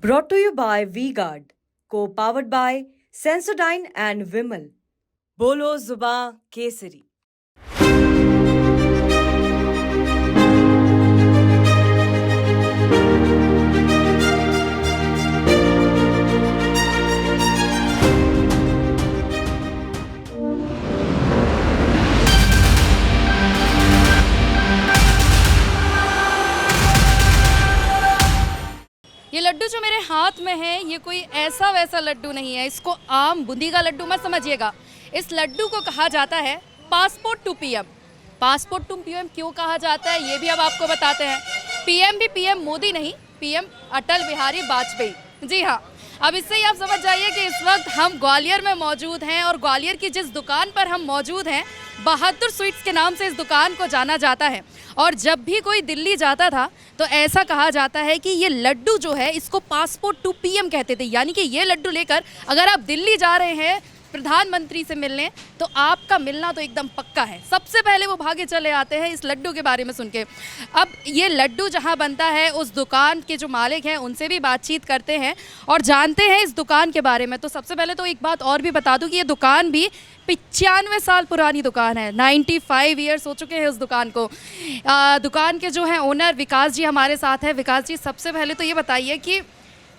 Brought to you by V-Guard, co-powered by Sensodyne and Vimal. Bolo Zuba Kesari. ये लड्डू जो मेरे हाथ में है ये कोई ऐसा वैसा लड्डू नहीं है, इसको आम बूंदी का लड्डू मत समझिएगा। इस लड्डू को कहा जाता है passport to PM. Passport to PM क्यों कहा जाता है ये भी अब आपको बताते हैं। पीएम भी पीएम मोदी नहीं, पीएम अटल बिहारी वाजपेयी। जी हाँ, अब इससे ही आप समझ जाइए कि इस वक्त हम ग्वालियर में मौजूद हैं और ग्वालियर की जिस दुकान पर हम मौजूद हैं बहादुर स्वीट्स के नाम से इस दुकान को जाना जाता है। और जब भी कोई दिल्ली जाता था तो ऐसा कहा जाता है कि ये लड्डू जो है इसको पासपोर्ट टू पीएम कहते थे, यानी कि ये लड्डू लेकर अगर आप दिल्ली जा रहे हैं प्रधानमंत्री से मिलने तो आपका मिलना तो एकदम पक्का है। सबसे पहले वो भागे चले आते हैं इस लड्डू के बारे में सुन के। अब ये लड्डू जहाँ बनता है उस दुकान के जो मालिक हैं उनसे भी बातचीत करते हैं और जानते हैं इस दुकान के बारे में। तो सबसे पहले तो एक बात और भी बता दूं कि ये दुकान भी 95 साल पुरानी दुकान है। 95 ईयर्स हो चुके हैं उस दुकान को। दुकान के जो हैं ओनर विकास जी हमारे साथ हैं। विकास जी, सबसे पहले तो ये बताइए कि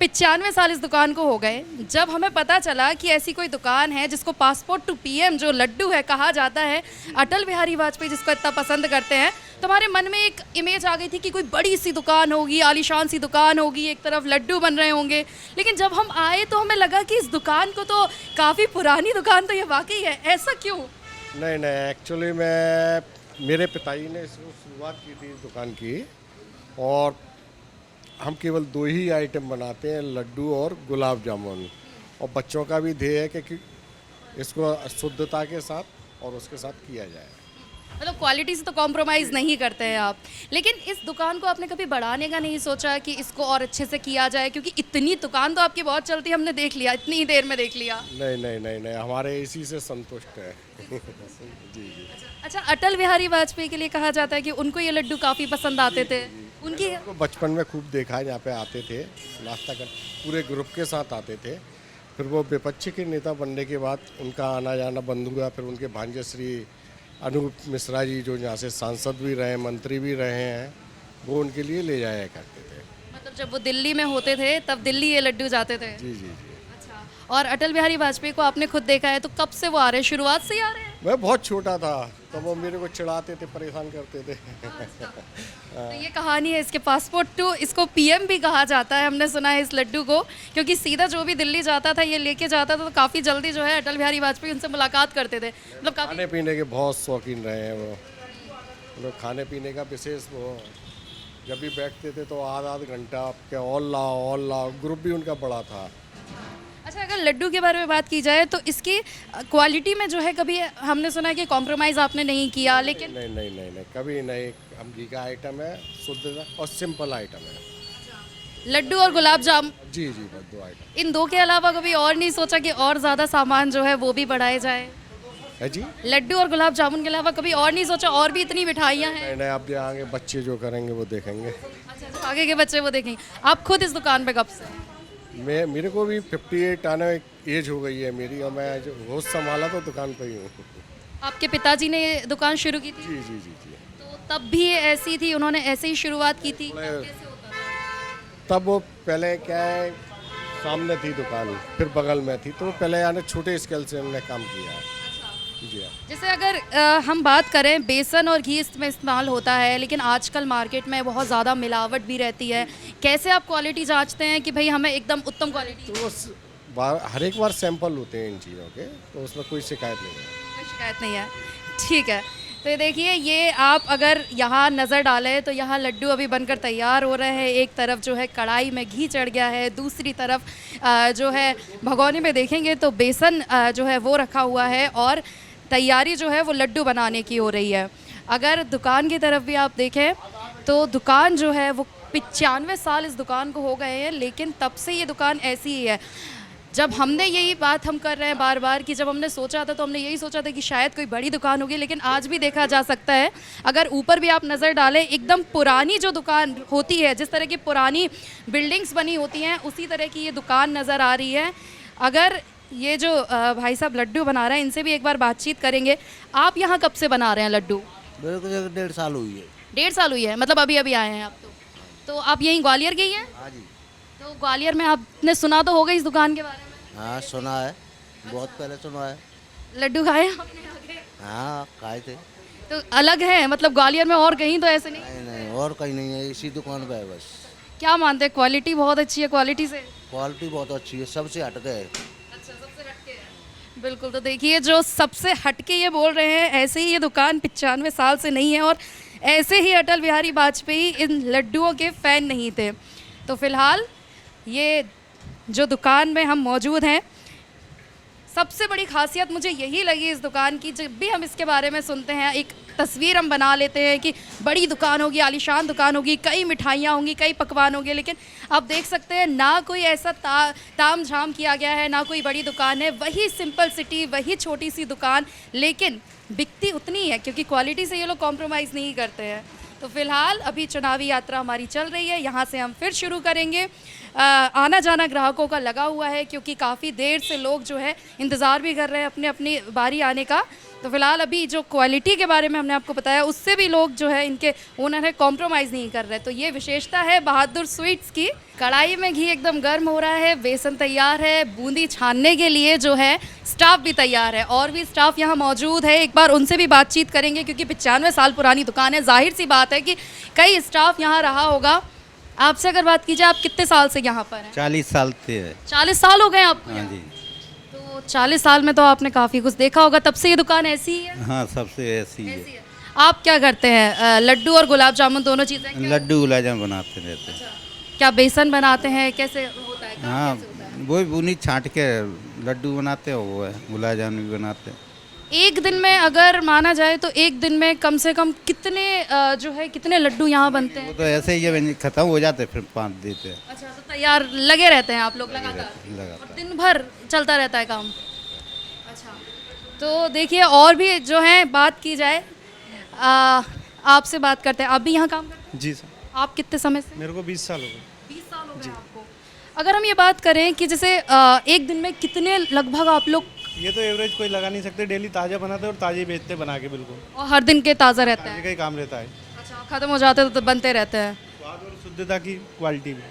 95 साल इस दुकान को हो गए, जब हमें पता चला कि ऐसी कोई दुकान है जिसको पासपोर्ट टू पीएम जो लड्डू है कहा जाता है, अटल बिहारी वाजपेयी जिसको इतना पसंद करते हैं, तो हमारे मन में एक इमेज आ गई थी कि कोई बड़ी सी दुकान होगी, आलीशान सी दुकान होगी, एक तरफ लड्डू बन रहे होंगे। लेकिन जब हम आए तो हमें लगा कि इस दुकान को तो काफ़ी पुरानी दुकान तो ये वाकई है। ऐसा क्यों? नहीं, एक्चुअली मेरे पिताजी ने इसको शुरुआत की थी दुकान की, और हम केवल 2 ही आइटम बनाते हैं, लड्डू और गुलाब जामुन। और बच्चों का भी ध्येय है कि इसको शुद्धता के साथ और उसके साथ किया जाए। मतलब क्वालिटी से तो कॉम्प्रोमाइज़ नहीं करते हैं आप। लेकिन इस दुकान को आपने कभी बढ़ाने का नहीं सोचा कि इसको और अच्छे से किया जाए? क्योंकि इतनी दुकान तो आपकी बहुत चलती है, हमने देख लिया, इतनी ही देर में देख लिया। नहीं, हमारे इसी से संतुष्ट है। जी। अच्छा, अटल बिहारी वाजपेयी के लिए कहा जाता है कि उनको ये लड्डू काफ़ी पसंद आते थे। उनकी उनको बचपन में खूब देखा है, यहाँ पे आते थे नाश्ता कर, पूरे ग्रुप के साथ आते थे। फिर वो विपक्ष के नेता बनने के बाद उनका आना जाना बंद हुआ। फिर उनके भांजे श्री अनूप मिश्रा जी जो यहाँ से सांसद भी रहे, मंत्री भी रहे हैं, वो उनके लिए ले जाया करते थे। मतलब जब वो दिल्ली में होते थे तब दिल्ली ये लड्डू जाते थे? जी। अच्छा, और अटल बिहारी वाजपेयी को आपने खुद देखा है, तो कब से वो आ रहे हैं? शुरुआत से ही आ रहे हैं? मैं बहुत छोटा था तब वो मेरे को चिढ़ाते थे, परेशान करते थे। तो ये कहानी है इसके पासपोर्ट टू, इसको पीएम भी कहा जाता है, हमने सुना है इस लड्डू को, क्योंकि सीधा जो भी दिल्ली जाता था ये लेके जाता था तो काफ़ी जल्दी जो है अटल बिहारी वाजपेयी उनसे मुलाकात करते थे। मतलब खाने पीने के बहुत शौकीन रहे हैं वो लोग। खाने पीने का विशेष वो जब भी बैठते थे तो आधा घंटा क्या और लाओ, ग्रुप भी उनका बड़ा था। अच्छा, अगर लड्डू के बारे में बात की जाए तो इसकी क्वालिटी में जो है कभी हमने सुना है कि कॉम्प्रोमाइज़ आपने नहीं किया, लेकिन नहीं, कभी नहीं। हम घी का आइटम है, शुद्ध और सिंपल आइटम है। लड्डू और गुलाब जामुन? जी, बस 2 आइटम। इन 2 के अलावा कभी और नहीं सोचा कि और ज़्यादा सामान जो है वो भी बढ़ाए जाए? है जी। लड्डू और गुलाब जामुन के अलावा कभी और नहीं सोचा? और भी इतनी मिठाइयाँ हैं। नहीं, अब आगे बच्चे जो करेंगे वो देखेंगे। अच्छा, आगे के बच्चे वो देखेंगे। आप खुद इस दुकान पे कब से? मेरे को भी 58 आने एज हो गई है मेरी, और मैं जो होश संभाला तो दुकान पर ही हूँ। आपके पिताजी ने दुकान शुरू की थी? जी। तो तब भी ये ऐसी थी, उन्होंने ऐसे ही शुरुआत की थी? तब कैसे होता था? तब वो पहले क्या है, सामने थी दुकान, फिर बगल में थी, तो पहले यानी छोटे स्केल से हमने काम किया है। जी हाँ। जैसे अगर हम बात करें, बेसन और घी इसमें इस्तेमाल होता है, लेकिन आजकल मार्केट में बहुत ज़्यादा मिलावट भी रहती है। कैसे आप क्वालिटी जांचते हैं कि भाई हमें एकदम उत्तम क्वालिटी? तो हर एक बार सैंपल होते हैं इन चीज़ों के, तो उसमें कोई शिकायत नहीं है। कोई शिकायत नहीं है, ठीक है। तो ये देखिए, ये आप अगर यहाँ नज़र डालें तो यहाँ लड्डू अभी बनकर तैयार हो रहे हैं। एक तरफ जो है कढ़ाई में घी चढ़ गया है, दूसरी तरफ जो है भगोने में देखेंगे तो बेसन जो है वो रखा हुआ है, और तैयारी जो है वो लड्डू बनाने की हो रही है। अगर दुकान की तरफ भी आप देखें तो दुकान जो है वो 95 साल इस दुकान को हो गए हैं, लेकिन तब से ये दुकान ऐसी ही है। जब हमने यही बात हम कर रहे हैं बार बार कि जब हमने सोचा था तो हमने यही सोचा था कि शायद कोई बड़ी दुकान होगी, लेकिन आज भी देखा जा सकता है अगर ऊपर भी आप नज़र डालें, एकदम पुरानी जो दुकान होती है, जिस तरह की पुरानी बिल्डिंग्स बनी होती हैं उसी तरह की ये दुकान नज़र आ रही है। अगर ये जो भाई साहब लड्डू बना रहे हैं इनसे भी एक बार बातचीत करेंगे। आप यहाँ कब से बना रहे हैं लड्डू? मेरे को 1.5 साल हुई है। 1.5 साल हुई है, मतलब अभी अभी आए हैं आप तो आप यहीं ग्वालियर के ही हैं? हाँ जी। तो ग्वालियर में आपने सुना तो होगा इस दुकान के बारे में? हाँ सुना है, बहुत पहले सुना है। लड्डू खाए आपने आगे? हाँ खाए थे। तो अलग है, मतलब ग्वालियर में और कहीं तो ऐसे नहीं? नहीं नहीं, और कहीं नहीं है, इसी दुकान पे है बस। क्या मानते हैं, क्वालिटी बहुत अच्छी है? क्वालिटी से क्वालिटी बहुत अच्छी है, सबसे हटके है। अच्छा, सबसे हटके है। बिल्कुल, तो देखिए जो सबसे हटके ये बोल रहे हैं, ऐसे ही ये दुकान 95 साल से नहीं है और ऐसे ही अटल बिहारी वाजपेयी इन लड्डुओं के फ़ैन नहीं थे। तो फिलहाल ये जो दुकान में हम मौजूद हैं, सबसे बड़ी खासियत मुझे यही लगी इस दुकान की, जब भी हम इसके बारे में सुनते हैं एक तस्वीर हम बना लेते हैं कि बड़ी दुकान होगी, आलीशान दुकान होगी, कई मिठाइयाँ होंगी, कई पकवान होंगे, लेकिन आप देख सकते हैं ना कोई ऐसा ताम झाम किया गया है, ना कोई बड़ी दुकान है, वही सिंपल सिटी, वही छोटी सी दुकान, लेकिन बिकती उतनी है क्योंकि क्वालिटी से ये लोग कॉम्प्रोमाइज़ नहीं करते हैं। तो फिलहाल अभी चुनावी यात्रा हमारी चल रही है, यहाँ से हम फिर शुरू करेंगे। आना जाना ग्राहकों का लगा हुआ है क्योंकि काफ़ी देर से लोग जो है इंतज़ार भी कर रहे हैं अपने अपनी बारी आने का। तो फिलहाल अभी जो क्वालिटी के बारे में हमने आपको बताया उससे भी लोग जो है इनके ओनर है कॉम्प्रोमाइज़ नहीं कर रहे। तो ये विशेषता है बहादुर स्वीट्स की। कढ़ाई में घी एकदम गर्म हो रहा है, बेसन तैयार है, बूंदी छानने के लिए जो है स्टाफ भी तैयार है और भी स्टाफ यहाँ मौजूद है। एक बार उनसे भी बातचीत करेंगे क्योंकि 95 साल पुरानी दुकान है, जाहिर सी बात है कि कई स्टाफ यहाँ रहा होगा। आपसे अगर बात की जाए, आप कितने साल से यहाँ पर हैं? 40 साल से। 40 साल हो गए आपको? हाँ जी। तो 40 साल में तो आपने काफ़ी कुछ देखा होगा, तब से ये दुकान ऐसी ही है? हाँ, सबसे ऐसी है। ऐसी है। आप क्या करते हैं? लड्डू और गुलाब जामुन दोनों चीज़ें क्या? लड्डू गुलाब जामुन बनाते रहते हैं। क्या बेसन बनाते हैं? कैसे होता है? काम हाँ, कैसे होता है? वो बुनी छांट के लड्डू बनाते हैं, वो है गुलाब जामुन भी बनाते हैं। एक दिन में अगर माना जाए तो एक दिन में कम से कम कितने जो है कितने लड्डू यहाँ बनते वो हैं? तो ऐसे ही जब खत्म हो जाते फिर 5 देते हैं। अच्छा, तो तैयार लगे रहते हैं आप लोग लगातार? लगातार। और दिन भर चलता रहता है काम? अच्छा, तो देखिए और भी जो है बात की जाए, आपसे बात करते हैं। आप भी यहाँ काम करते हैं? जी सर, आप कितने समय से? मेरे को 20 साल हो गए। 20 साल हो गए आपको। अगर हम ये बात करें कि जैसे एक दिन में कितने लगभग आप लोग, ये तो एवरेज कोई लगा नहीं सकते, डेली ताज़ा बनाते हैं और ताज़े बेचते बना के, बिल्कुल और हर दिन के ताज़ा रहता ताज़े है? का ही काम रहता है। अच्छा, ख़त्म हो जाते तो बनते रहते हैं। स्वाद और शुद्धता की क्वालिटी भी।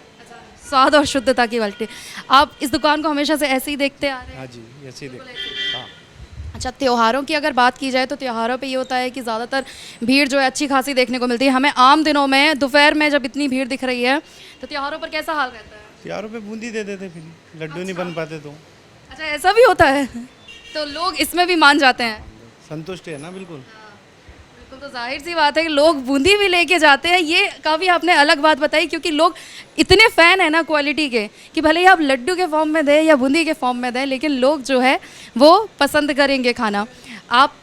स्वाद और शुद्धता की क्वालिटी। आप इस दुकान को हमेशा से ऐसे ही देखते आ रहे हैं? हाँ जी, ऐसे ही देखते। हाँ, अच्छा, त्योहारों की अगर बात की जाए तो त्योहारों पे ये होता है कि ज़्यादातर भीड़ जो है अच्छी खासी देखने को मिलती है। हमें आम दिनों में दोपहर में जब इतनी भीड़ दिख रही है तो त्योहारों पर कैसा हाल रहता है? त्योहारों पे बूंदी दे देते, फिर लड्डू नहीं बन पाते तो अच्छा, ऐसा भी होता है? तो लोग इसमें भी मान जाते हैं? संतुष्ट है ना, बिल्कुल। बिल्कुल, तो जाहिर सी बात है कि लोग बूंदी भी लेके जाते हैं। ये काफ़ी आपने अलग बात बताई क्योंकि लोग इतने फ़ैन हैं ना क्वालिटी के कि भले ही आप लड्डू के फॉर्म में दें या बूंदी के फॉर्म में दें, लेकिन लोग जो है वो पसंद करेंगे खाना। आप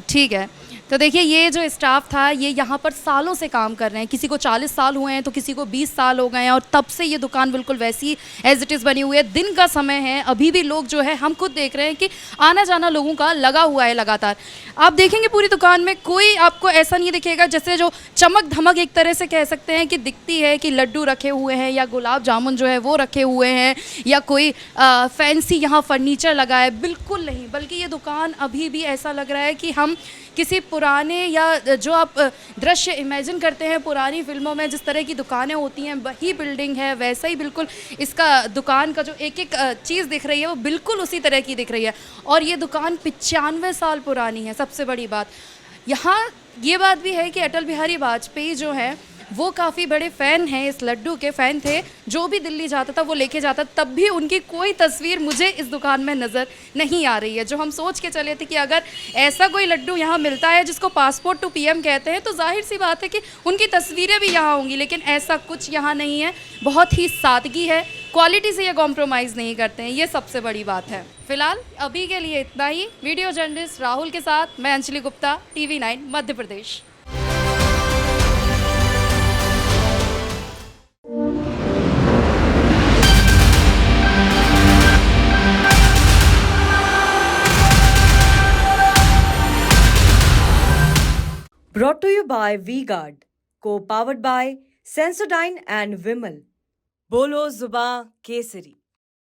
ठीक है, तो देखिए ये जो स्टाफ था ये यहाँ पर सालों से काम कर रहे हैं। किसी को 40 साल हुए हैं तो किसी को 20 साल हो गए हैं और तब से ये दुकान बिल्कुल वैसी एज इट इज़ बनी हुई है। दिन का समय है, अभी भी लोग जो है हम खुद देख रहे हैं कि आना जाना लोगों का लगा हुआ है लगातार। आप देखेंगे पूरी दुकान में कोई आपको ऐसा नहीं दिखेगा जैसे जो चमक धमक एक तरह से कह सकते हैं कि दिखती है कि लड्डू रखे हुए हैं या गुलाब जामुन जो है वो रखे हुए हैं या कोई फैंसी यहाँ फर्नीचर लगा है, बिल्कुल नहीं। बल्कि ये दुकान अभी भी ऐसा लग रहा है कि हम किसी पुराने या जो आप दृश्य इमेजिन करते हैं पुरानी फिल्मों में जिस तरह की दुकानें होती हैं वही बिल्डिंग है, वैसा ही बिल्कुल इसका दुकान का जो एक एक चीज़ दिख रही है वो बिल्कुल उसी तरह की दिख रही है। और ये दुकान 95 साल पुरानी है। सबसे बड़ी बात यहाँ ये बात भी है कि अटल बिहारी वाजपेयी जो है वो काफ़ी बड़े फ़ैन हैं, इस लड्डू के फ़ैन थे। जो भी दिल्ली जाता था वो लेके जाता, तब भी उनकी कोई तस्वीर मुझे इस दुकान में नज़र नहीं आ रही है। जो हम सोच के चले थे कि अगर ऐसा कोई लड्डू यहाँ मिलता है जिसको पासपोर्ट टू पीएम कहते हैं तो जाहिर सी बात है कि उनकी तस्वीरें भी यहाँ होंगी, लेकिन ऐसा कुछ यहाँ नहीं है। बहुत ही सादगी है, क्वालिटी से ये कॉम्प्रोमाइज़ नहीं करते हैं, ये सबसे बड़ी बात है। फिलहाल अभी के लिए इतना ही। वीडियो जर्नलिस्ट राहुल के साथ मैं Anjali Gupta, TV9 Madhya Pradesh. Brought to you by V-Guard, co-powered by Sensodyne and Vimal. Bolo Zuba Kesari.